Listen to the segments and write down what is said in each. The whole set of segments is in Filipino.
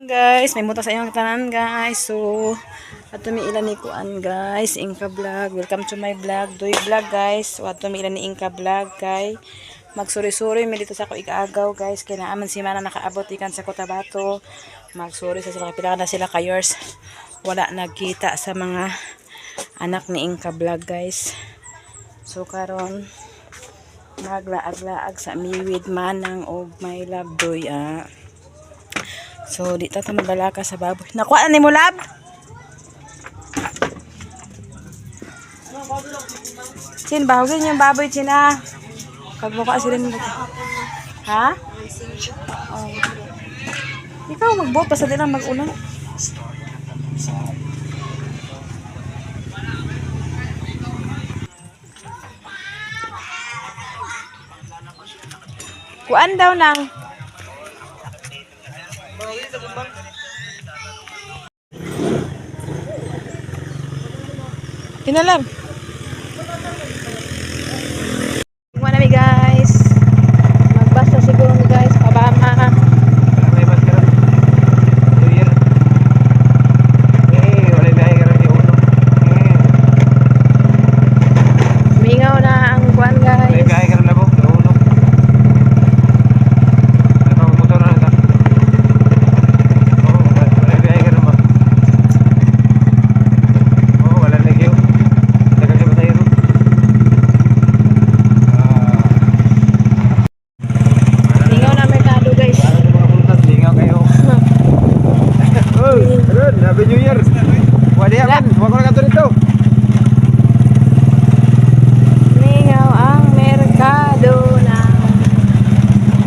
Guys, may muta sa inyong tanan guys. So, ato mi ilan ni kuan guys, Inka Vlog. Welcome to my vlog, Doy Vlog guys. So, ato mi ilan ni Inka Vlog kay magsuri-suri mi dito sa ko igaagaw guys. Kaya naaman si mana nakaabot ikan sa Cotabato. Magsuri sa sila kapila na sila kayors. Wala nagkita sa mga anak ni Inka Vlog guys. So karon maglaag-laag sa miwid manang og my love Doy So, dito ta magbalaka sa baboy. Nakuha ni mo, lab? Chin, bahugin yung baboy, Chin, Pagbuka sila nila. Ha? Oh. Ikaw, magbuot pa sa din ang mag-ulan. Kuan daw nang Kinalam. Tingnan namin guys. Magbasa siguro guys. Pabama. Mingaw na ang kuan guys. Happy New Year. Wadiya kan, wag ko na kanto dito. Mingaw ang merkado na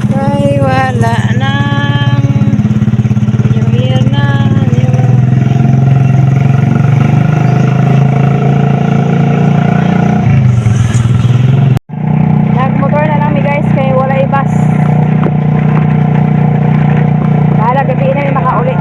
kay wala nang New Year na nagmotor na lang mi guys kay wala ibas. Bahala gabi na yung makauli.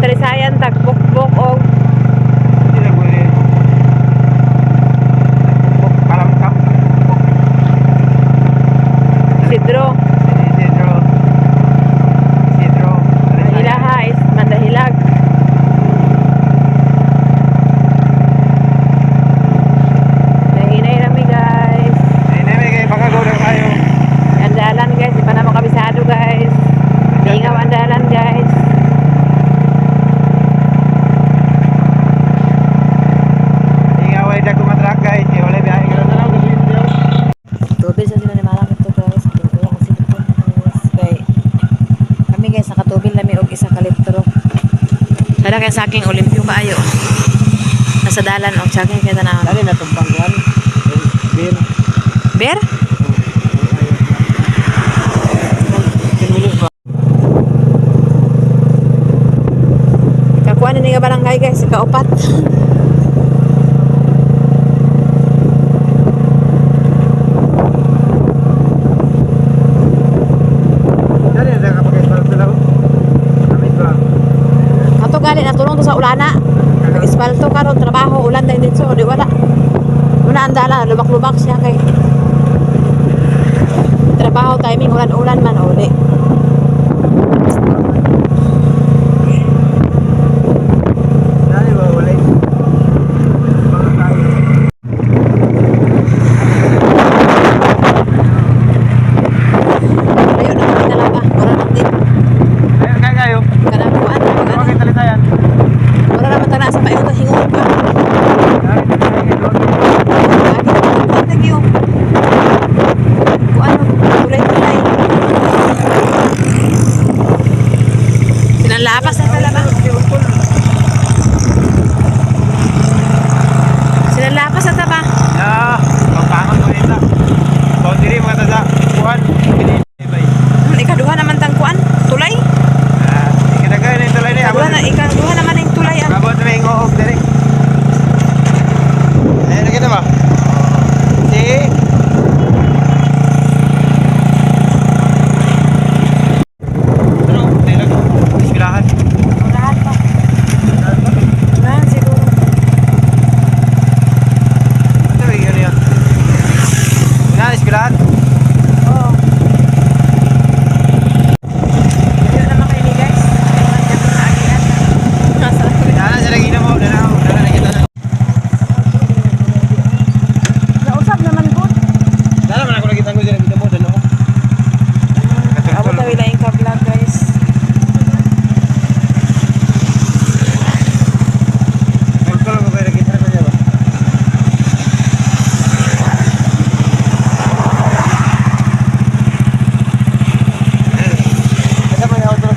Talisayan, tagbukbok og Sidro. Hilaha is Mandahilag. Nahinay nami guys. Nahinay kay pagagaw na kayo. Andalan guys, di pa na makabisado guys. Ingaw andalan guys. Tubig sa sila ni Malang ito guys. Kami guys, nakatubig nami og isa ka litro. Dala kaya sa aking Olimpio kaayo. Nasa dalan og sa aking kaya na. Dali na tumpang yan. Beer. Beer? Kakuha na nga barangay guys, kaupat. Gali natulong to sa ulana. Nag-espalto karon trabaho ulan dahil dito di wala. Una andala lubak-lubak siya kay trabaho timing ulan-ulan man uli. Dali ba uli? Ayun na talaga. Wala nang din. Ayun kayo. Kanang kuan. lapas na sila ba? Sila lapas na ba? Ya, pagpangan mo ito. Kung diri mga tada, kuhan. Ikaduha naman tangkuan, tulay. Ikadagay na ito lang niya. Ikaduha naman ang tulay. Abot na yung uog diri. Ayun, nakita ba? Si... Ano? Tayo lang. Ispilahan. Lahat pa. Lahat siguro. Ano ba yun yan? Nga, ispilahan. Oo. Dito naman kayo ni guys. Dito na agian. Nasa Dala sa lagi na mo. Dala na kita na. nausap naman good. Dala man ako nakita ko dyan. Kita mo. Dala ko. Abot na wila yung ka-vlog guys. Nagkulong ko kayo nakita ko dyan ba? Kasi mo yung auto na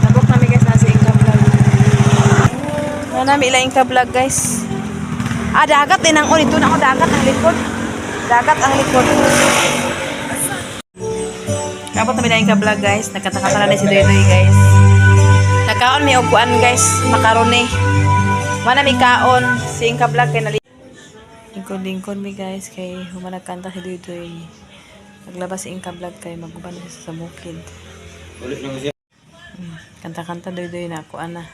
Nabok kami guys nasa Inka Vlog. Nanami ilang Inka Vlog guys. Dagat din ang ito na ako dagat ang likod. Dagat ang likod. Kapot na ilang Inka Vlog guys. Nagkatakatala na si Doy guys. Nakaon may upuan guys. Makaroni. Mana may kaon. Si Inka Vlog kay nali. Lingkod mi guys kay humanagkanta si Doy. Naglabas si Inka Vlog kay maguban na siya sa bukid. Ulit lang siya. Kanta-kanta Doy na ako ana.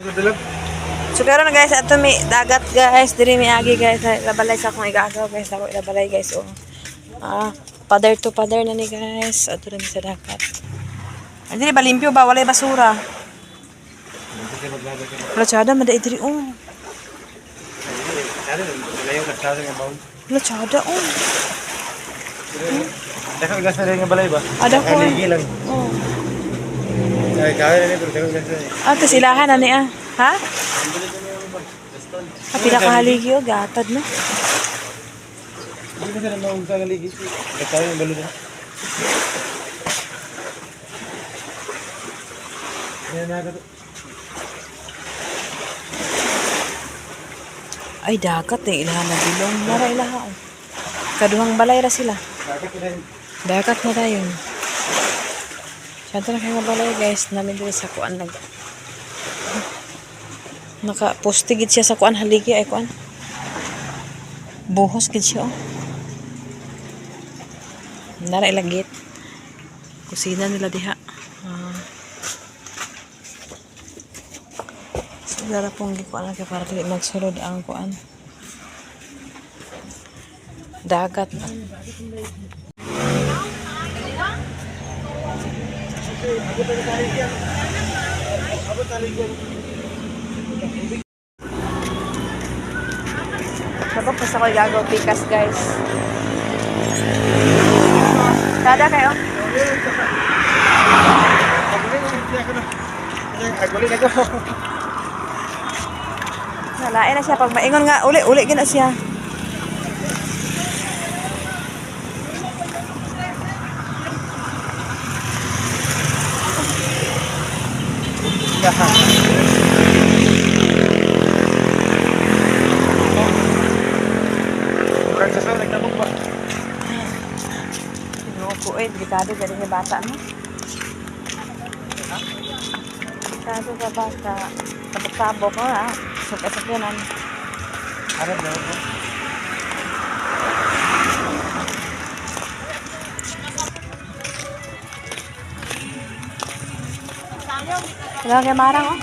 Dalag. So pero na guys, ato may dagat guys, diri may agi guys, labalay sa akong igagaw guys, ako labalay guys. Oh. Pader to pader na ni guys, ato rin sa dagat. Ay diri ba limpyo ba walay basura? Wala tsada maday diri oh. Wala tsada oh. Dakang gas na rin nga balay ba? Ada ko. Kaligi lang. Oh. Ay, kaya na rin pero dakang gas na rin. Ate silahan ani ah. Ha? Pila ka haligi oh, gatad no. Hindi ko sila maung sa kaligi. Kaya yung balo na. Yan na ito. Ay dagat eh, ilahan na bilong. Nara ilaha oh. Kaduhang balay ra sila. Bakit ko rin? Dagat na tayo. Siyempre na kayo balay guys. Namin dito sa kuan nag... Naka-postigid siya sa kuan haligi ay kuan. Buhos gid siya oh. Nara ilagit. Kusina nila diha. So dara pong gikuan kay para dili magsulod ang kuan. Dagat. Sabak pa sa ko gagaw pikas guys. Kada kayo? Agulin ako. Nalain na siya pag maingon nga uli gina siya. Kurang sa saw, nagtabog ba? Nuko eh, delikado dari sa bata no. Delikado sa bata. Sabok-sabok no ha. Sakit-sakyanan. Harap na ako. Wala kay marang oh.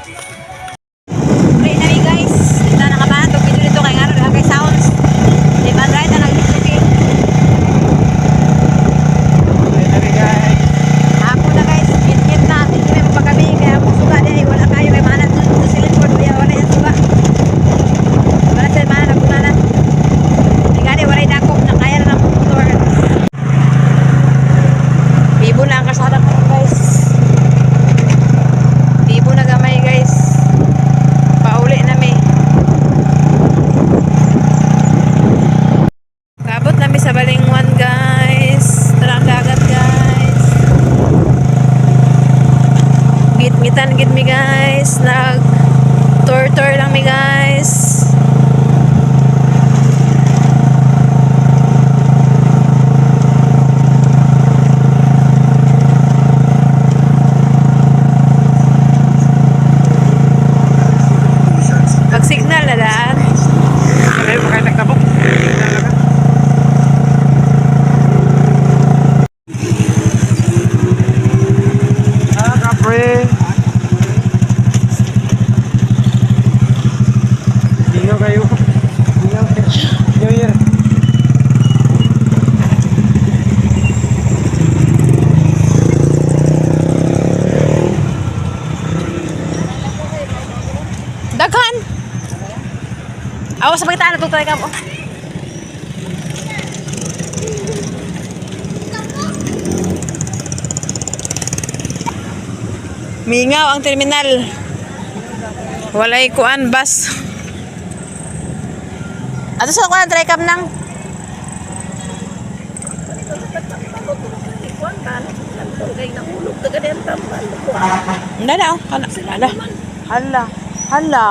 Pre na guys. Kita na kabahan to video dito kay ngaro kay sounds. Di ba right na nag-music. Ayun na rin guys. Ako na guys, hit na. Hindi may magpagabi kaya ako suga dahil wala kayo kay manat to sila for wala yan suga. Wala sa manat na kunanan. Hindi gani wala dakop na kaya na ng motor. Bibo na ang kasada ko guys. Bibo na gamay guys. Awas sa pagitaan, natutay ka po. Mingaw ang terminal. Walay kuan bus. Ato sa kuan try cam nang. Hindi na, oh. Hala. Hala. Hala.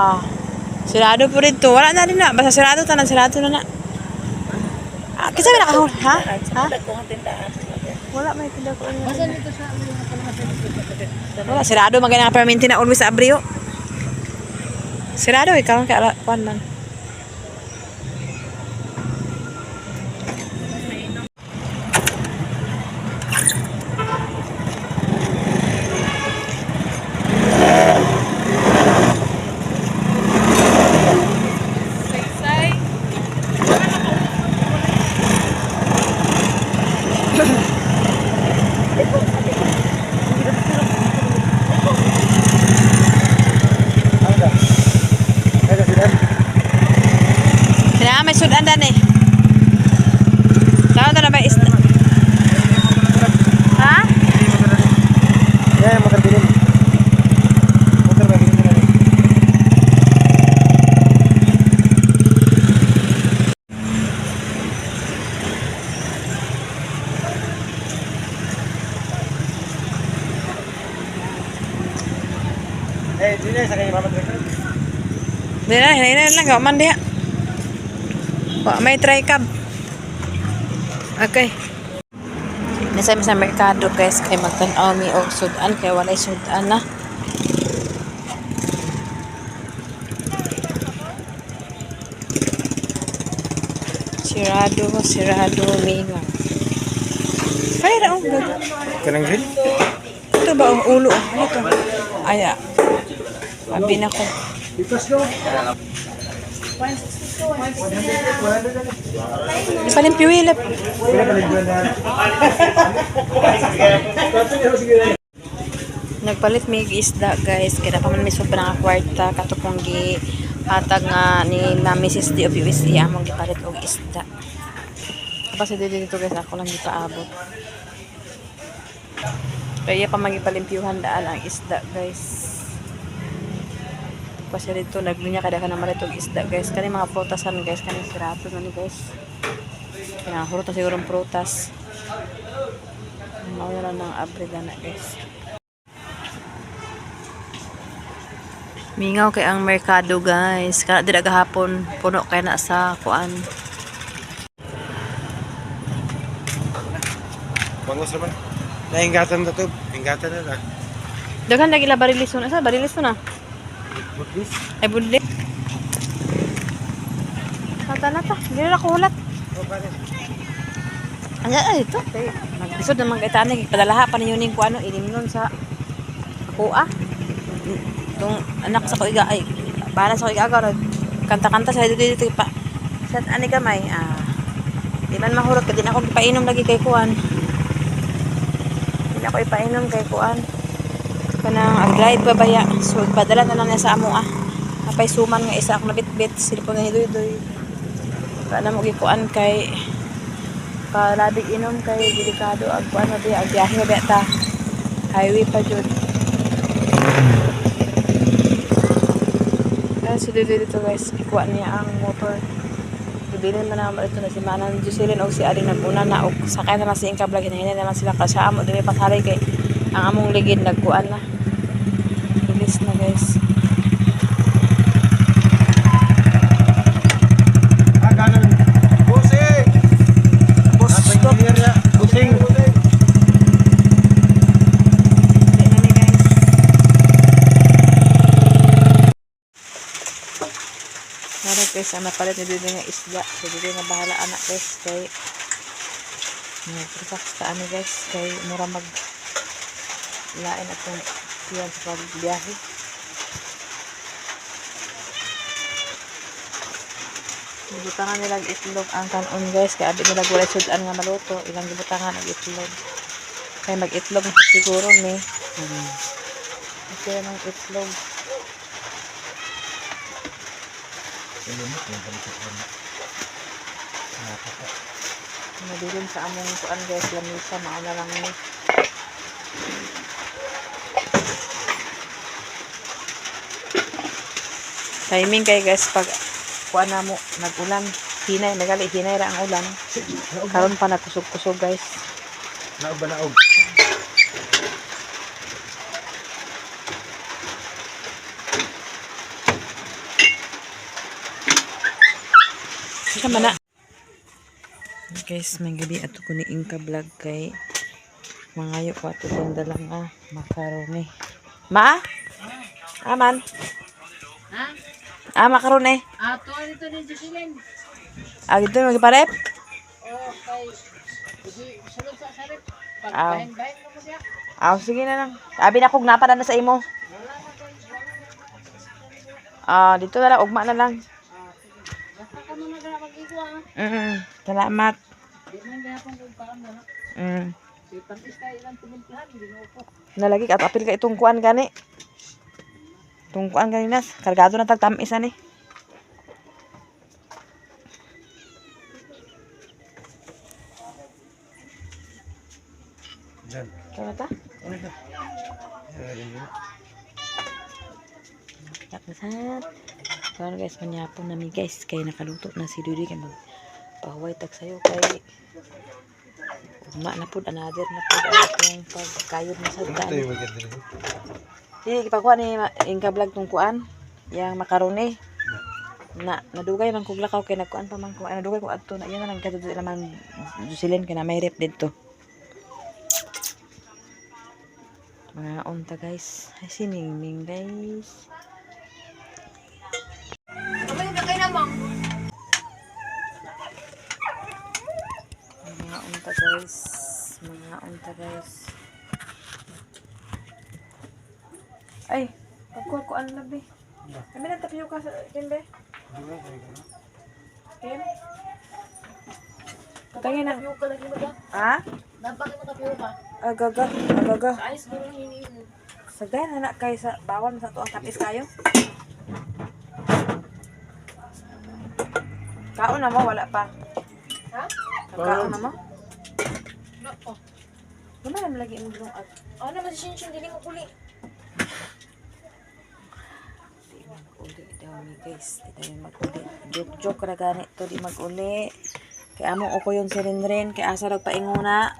Sirado po rin to. Wala na rin na. Basta sirado tanan. Sirado na na. Ah, kasi may nakahul. Ha? Ha? Wala may tinda ko. Wala. Sirado. Maganda nga perminti na always sa abriyo. Sirado. Ikaw ang kuan man. Sina may sudan dan eh. Saan na ba isda? Ha? Ya, motor bilin. Motor ba bilin na. Dili sa kay Mama Trek. Dila lang ka man diha. Wa may try cab. Okay. Nasa sa merkado guys kay magtan-aw mi og sudan kay walay sudan na. Sirado mingaw. Ay ra og Kanang grill? ito ba ang ulo? Ano to? Aya. Abi na ko. Ipalim piwilip. Nagpalit mig isda guys. Kaya pa man may sobrang kwarta. Katupong gi hatag nga ni na Mrs. D of USD among gipalit og isda. Kasi dito guys ako lang gipaabot. Kaya pa magipalimpyuhan daan ang isda guys. Kasi dito naglunya kada ka naman itong isda guys. Kani mga prutasan guys. Kani sirato na ni guys. Pinahurot na siguro ang prutas. Mawala ng abriga na guys. Mingaw kay ang merkado guys. Kana dira gahapon puno kay na sa kuan. Bangos naman. Naingatan na to. Ingatan na na. Daghan lagi la barilis na. Sa barilis na. Budis. Ay budli. Kata na ta. Dili ra ko hulat. O pare. Anya ito. Magdisod na mga itaan ni padalaha pa ninyo ning kuano inimnon sa kuha. Tong anak sa ko iga ay bala sa ko iga kanta-kanta sa dito pa. Sat ani gamay di man mahurot ka din ako ipainom lagi kay kuan. Di ako ipainom kay kuan. Kanang ag-drive babaya. So padala na lang niya sa amo Apay suman nga isa ako nabitbit silipon na hidoy-doy. Kana mo gikuan kay palabig inom kay delikado ag ano di ag biyahe beta. Highway pa jud. So dito guys, ikuha niya ang motor. Ibilin man naman ito na si Manang Jocelyn o si Aling naguna na o sakay na lang si Inka Vlog. Hinahinay na lang sila kasi amo dili pathalay kay ang among ligid nagkuan na. Bilis na guys. Ganun. Busing. Stop. Busing. Meron guys, ang napalit ni Dede nga isda. So, Dede nga bahala anak guys. Kay nag-relax ka ano guys. Kay mura mag lain atong siyan sa pagbiyahe. Gibutangan nilang itlog ang kanon guys. Kaya abit nila gulay sudan nga maluto. Ilang gibutangan ang itlog. Kaya mag-itlog na siguro ni. Okay ng itlog. Madilim sa among kuan guys, lamisa mauna lang ni. Timing kay guys pag kuan na mo nag-ulan, hinay ra ang ulan. Karon pa nagkusog-kusog guys. Naog ba naog? Sama na. Guys, may gabi ato ko ni Inka vlog kay mangayo ko ato kong dalang makaroni. Ma? Aman? Ha? Makaroni. Ato dito ni Jocelyn. Dito magiparep? Oh, kay sulod sa sarip. Aw. Pagbahin-bahin mo diya. Sige na lang. Abi na kog napada na sa imo. Dito na lang, ugma na lang. Basta ka mo mag-igwa. Salamat. Di man gapon kung paam na. Di pantis kay ilang tumultuhan, di mo po. Nalagi ka apil ka itong kuan gani. Itong kuan gani nas, kargado na tagtamis ani. Diyan. Kaya ta? Yan. Takasat. Karon guys, manyapon nami guys kay nakaluto na si Dudy kay magpahuway tag sayo kay ugma na pud another na pud atong pagkayod na sa Ano daan. tayo maganda dito? Di kipakuha ni Inka vlog tong kuan, yang makaroni. Nadugay man kog lakaw kay nagkuan pa man ko. Nadugay ko adto na yan na lang kadto naman Jocelyn kay na may rep dito. Mga unta guys. Ay siningning guys. Kamay na kay namang. Mga unta guys. Mga unta guys. Ay, pagkuha ko ang labi. Kami na tapiyo ka sa timbe. Kim? Patangin na. Tapiyo ka lagi mo diya. Ha? Napakit mo tapiyo ka. Agaga. Sa ice mo lang hinihin. Sagay na na kay sa bawal sa to ang tapis kayo. Kaon na mo, wala pa. Ha? Kaon na mo? Nako. Naman lagi mo dong at Ano naman si Shinshin, dili mo kuli. uli daw ni guys. Di tayo mag-uli. Joke na ganit to di mag-uli. Kay amo o ko yung sirinrin. Kay asa rag painguna.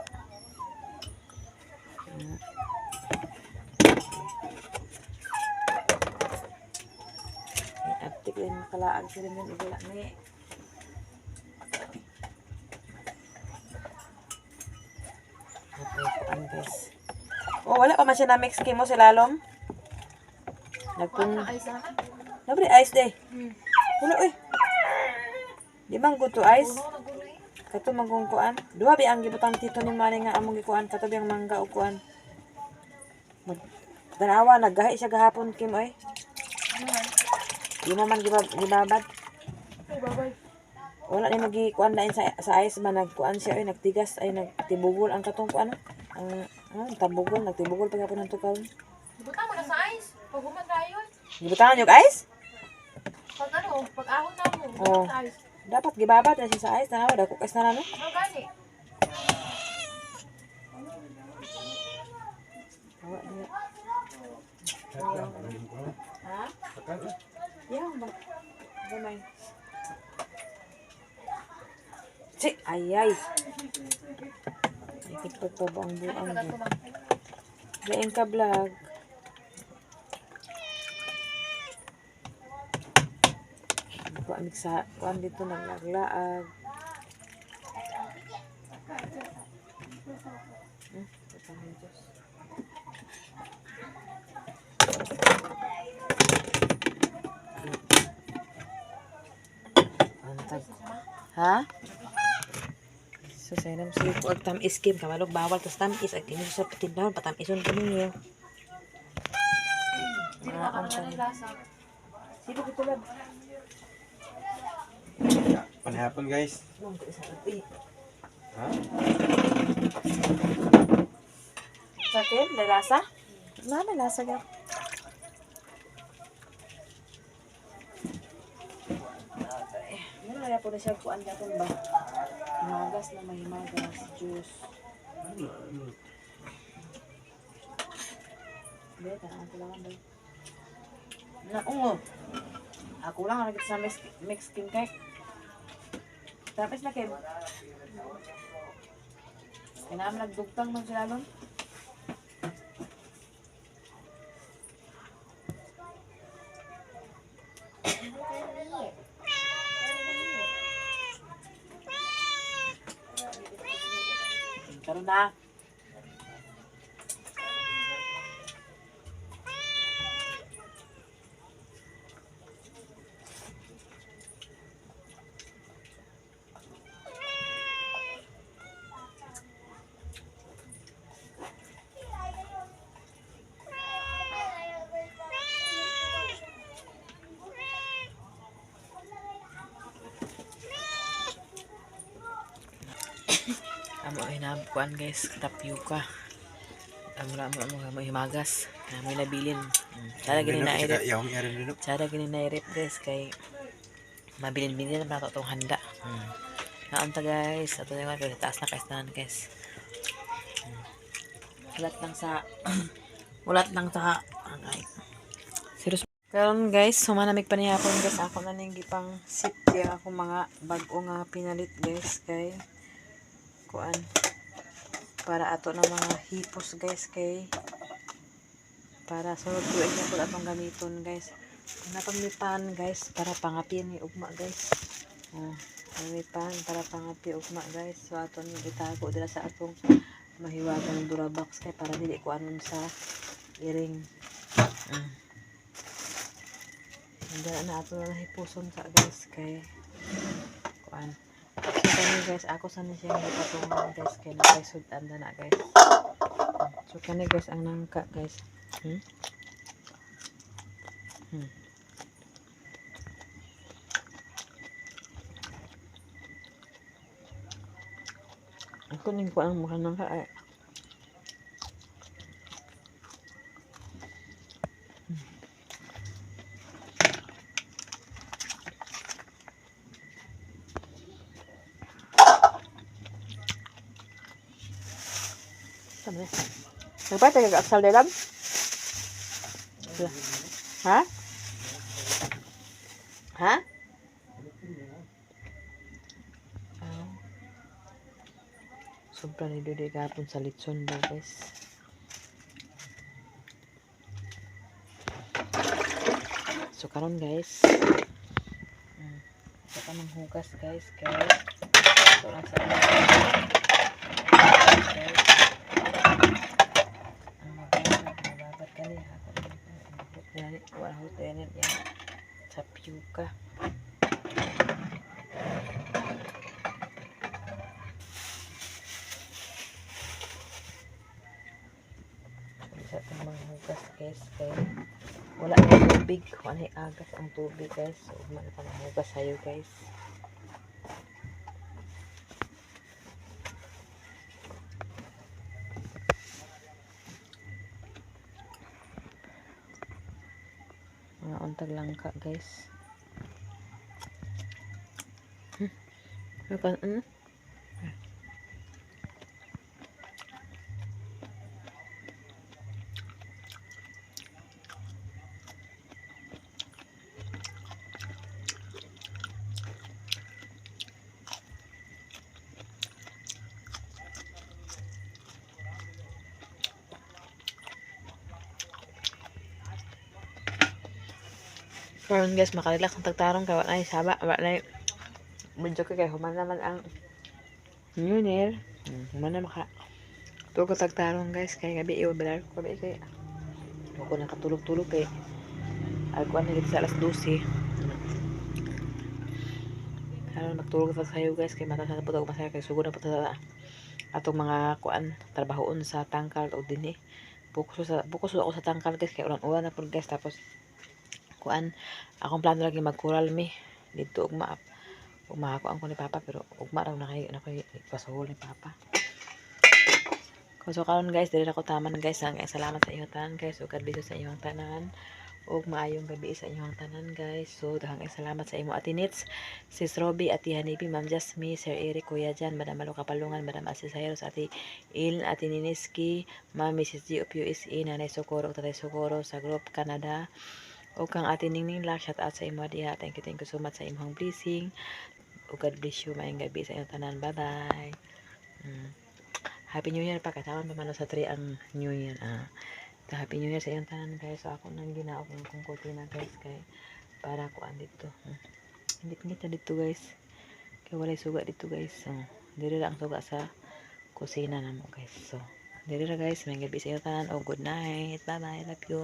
Aktik din makalaag sirinrin. Ibula ni. Okay, guys. Oh, wala pa man siya na-mix mo si Lalom. Nagpun... Ay, sana. Nabre ice day. Pulo eh. Di bang good to ice? Puno na gulo eh. Kato magong kuan. Duha bi ang gibutang tito ni Mani nga among gikuan katabi ang mangga o kuan. Tanawa naggahi siya gahapon Kim oy. Di mo man gibabad. Ay, babay. Wala ni magikuan lain sa ice man nagkuan siya oy nagtigas ay nagtibugol ang katong kuan ang tabugol nagtibugol pagapon ang tukaw. Buta mo na sa ice. Pag human tayo. Gibutangan yung ice? Pag ano, pag ahon na mo. Oo. Sa ice. Dapat gibabad na siya sa ice tanawa dako kas na no. Ano gani? Awa niya. Ha? Yang ba? Gamay. Si, ay. Ay, kitpag pa ba ang buang Kagat mo? ko lang. Gain ka vlog. Kuan sa kuan dito naglaglaag. Patangin Diyos. Antag. Ha? So, sa inam sila po ang tamis kim. Kamalog bawal. Tapos tamis. Ang kinyo sa patindahon. Patamison ko ninyo. Hindi mo ano na lasa. Sino ko tulad? Panhapon guys. Mong ko isa kapi. Ha? Sa akin, may lasa? May lasa ka. kaya po na siya kuan daton ba? Himagas na may himagas, juice. Beta, ako lang ba? Na, ako lang ang nagkita sa Mexican cake. Tapos na kayo. Kailangan nagdugtang man sila nun. Karoon na. Amo hinabuan guys, tapioca. Amo himagas. May nabilin. Cara gini na irip. Cara gini na irip guys kay mabilin-bilin na itong handa. Naunta guys, ato yung mga taas na kaistanan guys. Ulat lang sa angay. Serious. Karon guys, sumanamig pa niya ako guys. Ako na ning gipang sip kaya ako mga bag-o nga pinalit guys kay kuan para ato na mga hipos guys kay para sunod tuig na po atong gamiton guys. Napamipan guys para pangapin ni ugma guys. Pamipan para pangapi ugma guys. So aton itago dira sa atong mahiwagang durabox kay para dili ko anon sa iring. Dala na ato na hipuson sa guys kay kuan. So kani guys, ako sa ni siya patungan guys kay napaisudan na guys. So kani guys ang nangka guys. Ako ning kuan mo kanang ka ay. Sabi. Nagpatay kag-aksal dalam? Ha? Ha? Sobra ni Dede kapon sa litson ba guys. So karon guys. Ito ka ng hugas guys. Kaya ito lang sa mababat ka niya. Wala ho tayo yan. Tapioca. Sa itong mga hugas guys. Kaya wala na tubig. Wala na agas ang tubig guys. So umano pa ng hugas sa'yo guys. Mga untag lang ka guys. Karon guys, makarelax ang tagtarong kay wala saba, wala medyo kay human naman ang New Year. Human na maka tugo tagtarong guys kay gabi iyo belar ko gabi kay ako nakatulog-tulog kay alkuan na sa alas 12. Karon magtulog sa sayo guys kay mata sa putog masaya kay sugod na pata atong mga kuan trabahoon sa tangkal o dinhi. Bukus ako sa tangkal guys kay ulan-ulan na pud guys tapos kuan akong plano lagi magkural mi dito ugma ako ni papa pero ugma raw na kay pasuhol ni papa. So karon guys dili ako taman guys. Salamat sa inyo tanan guys ug God bless sa inyong tanan. ug maayong gabi sa inyong tanan guys. So daghang salamat sa imo Ate Nits, Sis Robbie, Ate Hanibi, Ma'am Jasmine, Sir Eric, Kuya Jan, Madam Malo Kapalungan, Madam Asisayros, Ate Il, Ate Niniski, Ma'am Mrs. G of USA, Nanay Socorro, Tatay Socorro sa Group Canada, o kang Ate Ningning Lak, shout out sa imo diha. Thank you so much sa imong blessing. O God bless you, maayong gabi sa inyong tanan. Bye bye. Happy New Year pa, katawan pa man sa 3 ang New Year. Happy New Year sa inyong tanan guys. So ako nang ginaog kong kurtina guys kay para ko andito. Hindi na dito guys. Kaya walay suga dito guys. So, diri lang suga sa kusina namo guys. So, diri ra guys, may gabi sa inyong tanan. Oh, good night. Bye bye. Love you.